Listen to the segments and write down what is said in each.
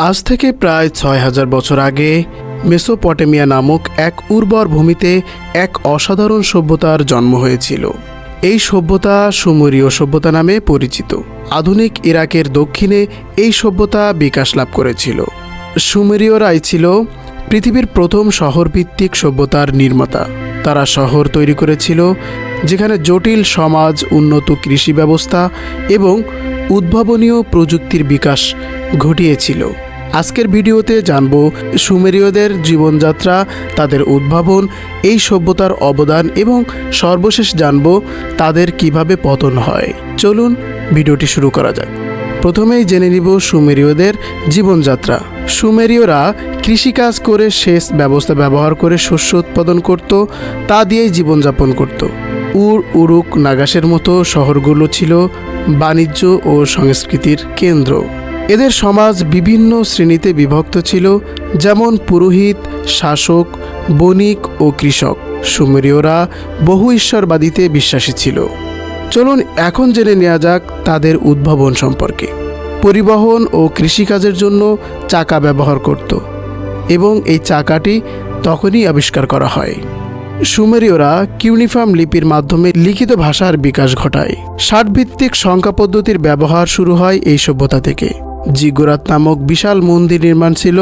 আজ থেকে প্রায় ৬,০০০ বছর আগে মেসোপটেমিয়া নামক এক উর্বর ভূমিতে এক অসাধারণ সভ্যতার জন্ম হয়েছিল। এই সভ্যতা সুমেরীয় সভ্যতা নামে পরিচিত। আধুনিক ইরাকের দক্ষিণে এই সভ্যতা বিকাশ লাভ করেছিল। সুমেরীয়রাই ছিল পৃথিবীর প্রথম শহরভিত্তিক সভ্যতার নির্মাতা। তারা শহর তৈরি করেছিল যেখানে জটিল সমাজ, উন্নত কৃষি ব্যবস্থা এবং উদ্ভাবনীয় প্রযুক্তির বিকাশ ঘটিয়েছিল। আজকের ভিডিওতে জানব সুমেরীয়দের জীবনযাত্রা, তাদের উদ্ভাবন, এই সভ্যতার অবদান এবং সর্বশেষ জানব তাদের কিভাবে পতন হয়। চলুন ভিডিওটি শুরু করা যাক। প্রথমেই জেনে নিব সুমেরীয়দের জীবনযাত্রা। সুমেরীয়রা কৃষিকাজ করে সেচ ব্যবস্থা ব্যবহার করে শস্য উৎপাদন করত, তা দিয়েই জীবনযাপন করত। উরুক, নাগাসের মতো শহরগুলো ছিল বাণিজ্য ও সংস্কৃতির কেন্দ্র। এদের সমাজ বিভিন্ন শ্রেণীতে বিভক্ত ছিল, যেমন পুরোহিত, শাসক, বণিক ও কৃষক। সুমেরীয়রা বহু ঈশ্বরবাদীতে বিশ্বাসী ছিল। চলুন এখন জেনে নেওয়া যাক তাদের উদ্ভাবন সম্পর্কে। পরিবহন ও কৃষিকাজের জন্য চাকা ব্যবহার করত এবং এই চাকাটি তখনই আবিষ্কার করা হয়। সুমেরীয়রা কিউনিফর্ম লিপির মাধ্যমে লিখিত ভাষার বিকাশ ঘটায়। ষাটভিত্তিক সংখ্যা পদ্ধতির ব্যবহার শুরু হয় এই সভ্যতা থেকে। জিগুরাত নামক বিশাল মন্দির নির্মাণ ছিল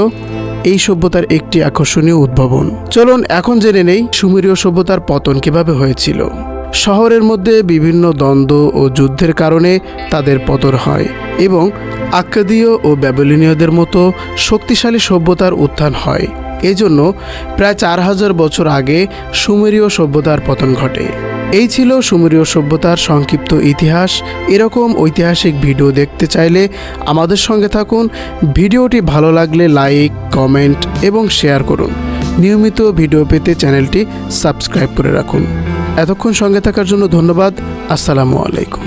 এই সভ্যতার একটি আকর্ষণীয় উদ্ভাবন। চলুন এখন জেনে নেই সুমেরীয় সভ্যতার পতন কিভাবে হয়েছিল। শহরের মধ্যে বিভিন্ন দ্বন্দ্ব ও যুদ্ধের কারণে তাদের পতন হয় এবং আক্কাদীয় ও ব্যাবিলনীয়দের মতো শক্তিশালী সভ্যতার উত্থান হয়। এজন্য প্রায় ৪,০০০ বছর আগে সুমেরীয় সভ্যতার পতন ঘটে। এই ছিল সুমেরীয় সভ্যতার সংক্ষিপ্ত ইতিহাস। এরকম ঐতিহাসিক ভিডিও দেখতে চাইলে আমাদের সঙ্গে থাকুন। ভিডিওটি ভালো লাগলে লাইক, কমেন্ট এবং শেয়ার করুন। নিয়মিত ভিডিও পেতে চ্যানেলটি সাবস্ক্রাইব করে রাখুন। এতক্ষণ সঙ্গে থাকার জন্য ধন্যবাদ। আসসালামু আলাইকুম।